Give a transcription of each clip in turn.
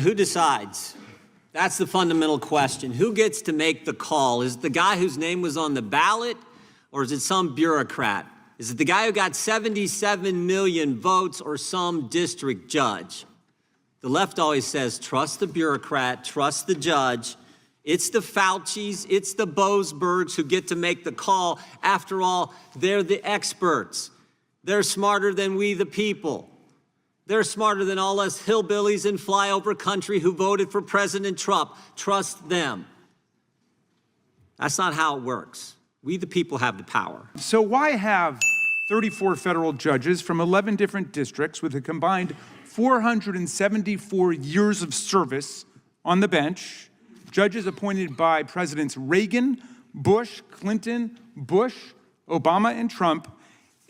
Who decides? That's the fundamental question. Who gets to make the call? Is it the guy whose name was on the ballot, or is it some bureaucrat? Is it the guy who got 77 million votes, or some district judge? The left always says, trust the bureaucrat, trust the judge. It's the Faucis, it's the Boasbergs who get to make the call. After all, they're the experts. They're smarter than we, the people. They're smarter than all us hillbillies in flyover country who voted for President Trump. Trust them. That's not how it works. We, the people, have the power. So why have 34 federal judges from 11 different districts with a combined 474 years of service on the bench, judges appointed by Presidents Reagan, Bush, Clinton, Bush, Obama, and Trump,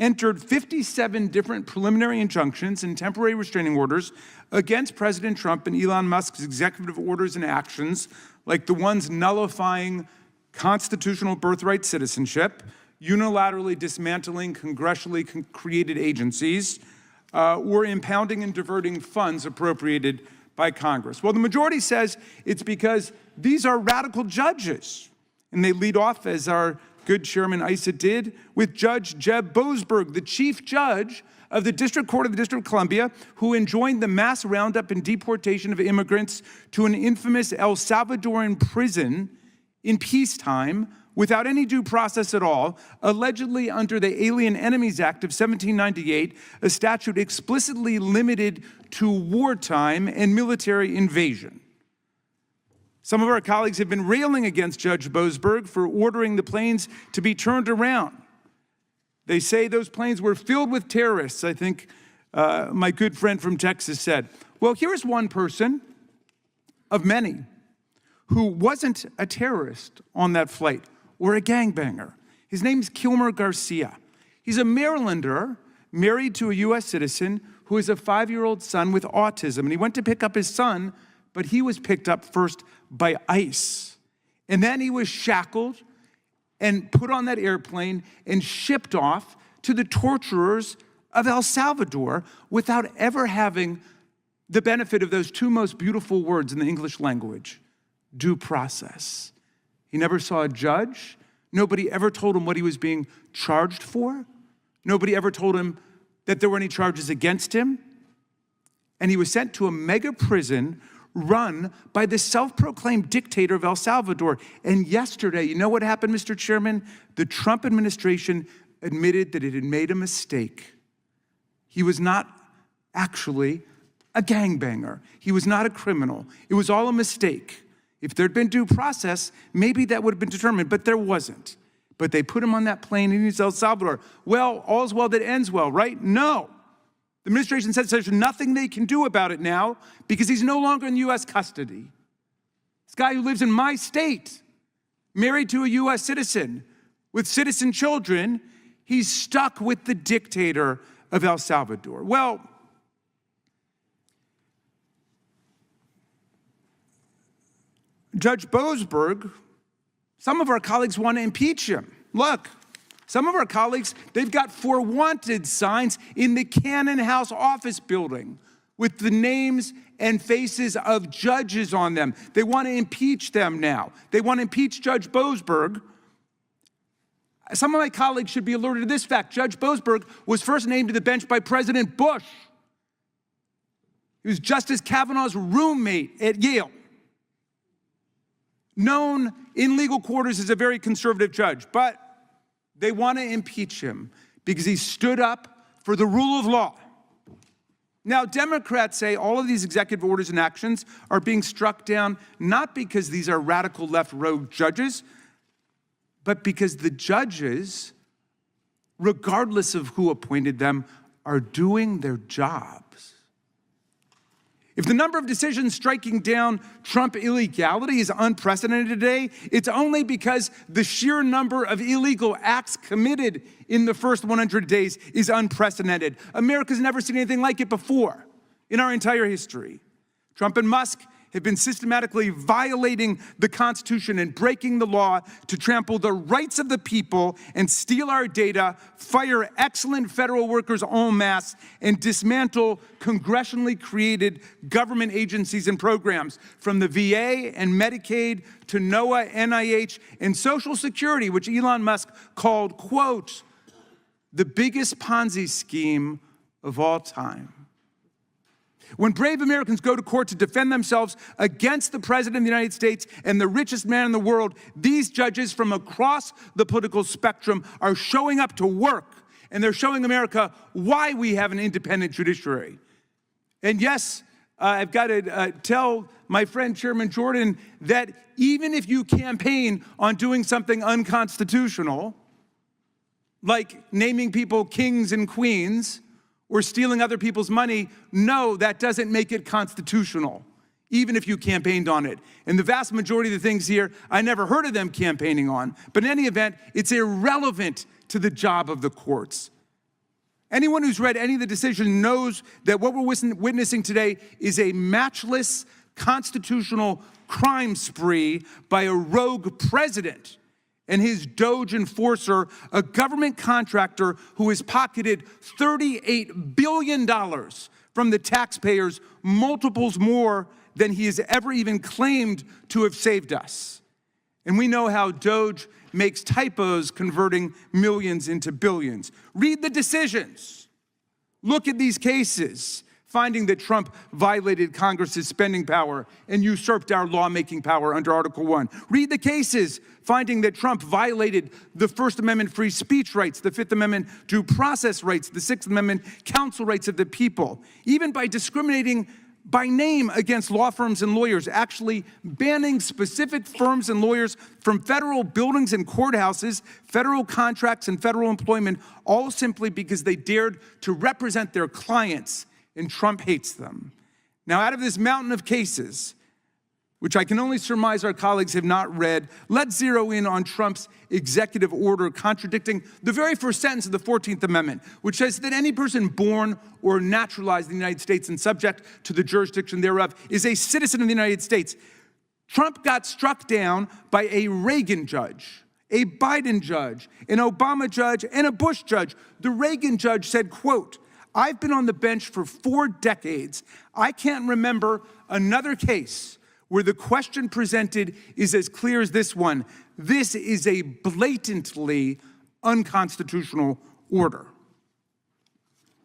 entered 57 different preliminary injunctions and temporary restraining orders against President Trump and Elon Musk's executive orders and actions, like the ones nullifying constitutional birthright citizenship, unilaterally dismantling congressionally created agencies, or impounding and diverting funds appropriated by Congress. Well, the majority says it's because these are radical judges. And they lead off, as our good Chairman Issa did, with Judge Jeb Boasberg, the chief judge of the District Court of the District of Columbia, who enjoined the mass roundup and deportation of immigrants to an infamous El Salvadoran prison in peacetime without any due process at all, allegedly under the Alien Enemies Act of 1798, a statute explicitly limited to wartime and military invasion. Some of our colleagues have been railing against Judge Boasberg for ordering the planes to be turned around. They say those planes were filled with terrorists, I think my good friend from Texas said. Well, here's one person of many who wasn't a terrorist on that flight or a gangbanger. His name's Kilmer Garcia. He's a Marylander married to a U.S. citizen who has a 5-year-old son with autism. And he went to pick up his son, but he was picked up first by ICE. And then he was shackled and put on that airplane and shipped off to the torturers of El Salvador without ever having the benefit of those two most beautiful words in the English language, due process. He never saw a judge. Nobody ever told him what he was being charged for. Nobody ever told him that there were any charges against him. And he was sent to a mega prison run by the self-proclaimed dictator of El Salvador. And yesterday, you know what happened, Mr. Chairman? The Trump administration admitted that it had made a mistake. He was not actually a gangbanger. He was not a criminal. It was all a mistake. If there'd been due process, maybe that would have been determined, but there wasn't. But they put him on that plane in El Salvador. Well, all's well that ends well, right? No. The administration says there's nothing they can do about it now because he's no longer in U.S. custody. This guy who lives in my state, married to a U.S. citizen with citizen children, he's stuck with the dictator of El Salvador. Well, Judge Boasberg, some of our colleagues want to impeach him. Look. Some of our colleagues, they've got "for wanted" signs in the Cannon House office building with the names and faces of judges on them. They want to impeach them now. They want to impeach Judge Boasberg. Some of my colleagues should be alerted to this fact. Judge Boasberg was first named to the bench by President Bush. He was Justice Kavanaugh's roommate at Yale. Known in legal quarters as a very conservative judge, but they want to impeach him because he stood up for the rule of law. Now, Democrats say all of these executive orders and actions are being struck down not because these are radical left rogue judges, but because the judges, regardless of who appointed them, are doing their jobs. If the number of decisions striking down Trump illegality is unprecedented today, it's only because the sheer number of illegal acts committed in the first 100 days is unprecedented. America's never seen anything like it before in our entire history. Trump and Musk have been systematically violating the Constitution and breaking the law to trample the rights of the people and steal our data, fire excellent federal workers en masse, and dismantle congressionally created government agencies and programs, from the VA and Medicaid to NOAA, NIH, and Social Security, which Elon Musk called, quote, the biggest Ponzi scheme of all time. When brave Americans go to court to defend themselves against the President of the United States and the richest man in the world, these judges from across the political spectrum are showing up to work, and they're showing America why we have an independent judiciary. And yes, I've got to tell my friend Chairman Jordan that even if you campaign on doing something unconstitutional, like naming people kings and queens, or stealing other people's money, no, that doesn't make it constitutional, even if you campaigned on it. And the vast majority of the things here, I never heard of them campaigning on. But in any event, it's irrelevant to the job of the courts. Anyone who's read any of the decision knows that what we're witnessing today is a matchless constitutional crime spree by a rogue president and his Doge enforcer, a government contractor who has pocketed $38 billion from the taxpayers, multiples more than he has ever even claimed to have saved us. And we know how Doge makes typos, converting millions into billions. Read the decisions. Look at these cases, finding that Trump violated Congress's spending power and usurped our lawmaking power under Article 1. Read the cases, finding that Trump violated the First Amendment free speech rights, the Fifth Amendment due process rights, the Sixth Amendment counsel rights of the people, even by discriminating by name against law firms and lawyers, actually banning specific firms and lawyers from federal buildings and courthouses, federal contracts and federal employment, all simply because they dared to represent their clients, and Trump hates them. Now, out of this mountain of cases, which I can only surmise our colleagues have not read, let's zero in on Trump's executive order contradicting the very first sentence of the 14th Amendment, which says that any person born or naturalized in the United States and subject to the jurisdiction thereof is a citizen of the United States. Trump got struck down by a Reagan judge, a Biden judge, an Obama judge, and a Bush judge. The Reagan judge said, quote, I've been on the bench for 4 decades. I can't remember another case where the question presented is as clear as this one. This is a blatantly unconstitutional order.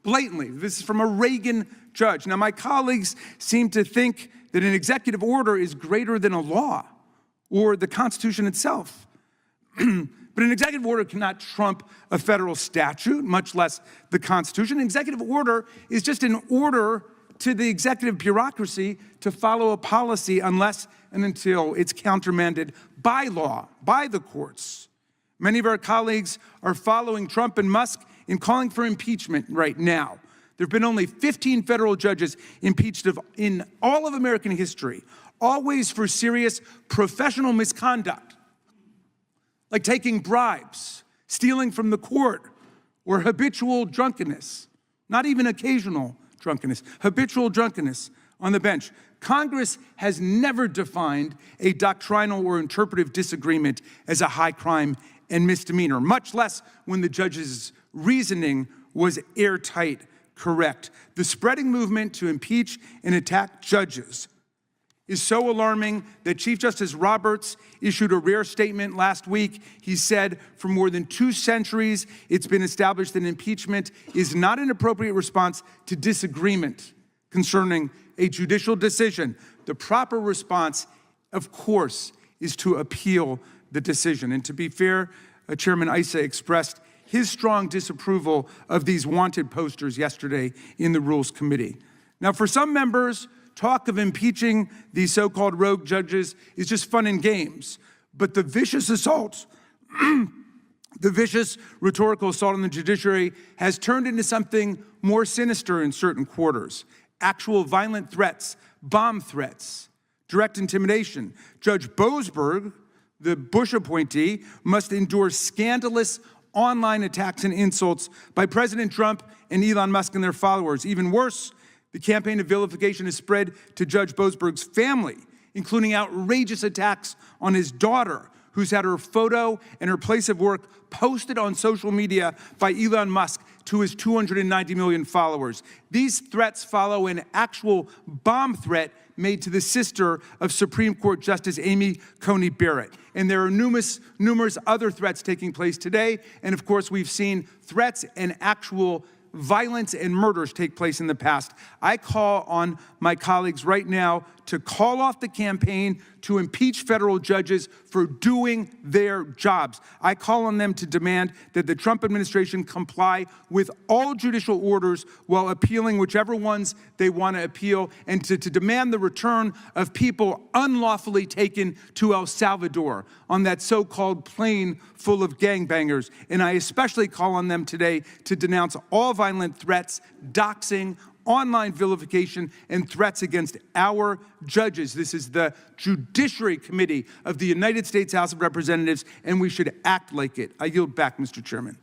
Blatantly. This is from a Reagan judge. Now, my colleagues seem to think that an executive order is greater than a law or the Constitution itself. But an executive order cannot trump a federal statute, much less the Constitution. An executive order is just an order to the executive bureaucracy to follow a policy unless and until it's countermanded by law, by the courts. Many of our colleagues are following Trump and Musk in calling for impeachment right now. There have been only 15 federal judges impeached in all of American history, always for serious professional misconduct, like taking bribes, stealing from the court, or habitual drunkenness, not even occasional drunkenness, habitual drunkenness on the bench. Congress has never defined a doctrinal or interpretive disagreement as a high crime and misdemeanor, much less when the judge's reasoning was airtight correct. The spreading movement to impeach and attack judges is so alarming that Chief Justice Roberts issued a rare statement last week. He said, for more than 2 centuries, it's been established that impeachment is not an appropriate response to disagreement concerning a judicial decision. The proper response, of course, is to appeal the decision. And to be fair, Chairman Issa expressed his strong disapproval of these wanted posters yesterday in the Rules Committee. Now, for some members, talk of impeaching these so-called rogue judges is just fun and games. But the vicious assault, the vicious rhetorical assault on the judiciary has turned into something more sinister in certain quarters. Actual violent threats, bomb threats, direct intimidation. Judge Boasberg, the Bush appointee, must endure scandalous online attacks and insults by President Trump and Elon Musk and their followers. Even worse, the campaign of vilification has spread to Judge Boasberg's family. including outrageous attacks on his daughter, who's had her photo and her place of work posted on social media by Elon Musk to his 290 million followers. These threats follow an actual bomb threat made to the sister of Supreme Court Justice Amy Coney Barrett. And there are numerous other threats taking place today. And of course, we've seen threats and actual violence and murders take place in the past. I call on my colleagues right now to call off the campaign to impeach federal judges for doing their jobs. I call on them to demand that the Trump administration comply with all judicial orders while appealing whichever ones they want to appeal, and to demand the return of people unlawfully taken to El Salvador on that so-called plane full of gangbangers. And I especially call on them today to denounce all violent threats, doxing, online vilification, and threats against our judges. This is the Judiciary Committee of the United States House of Representatives, and we should act like it. I yield back, Mr. Chairman.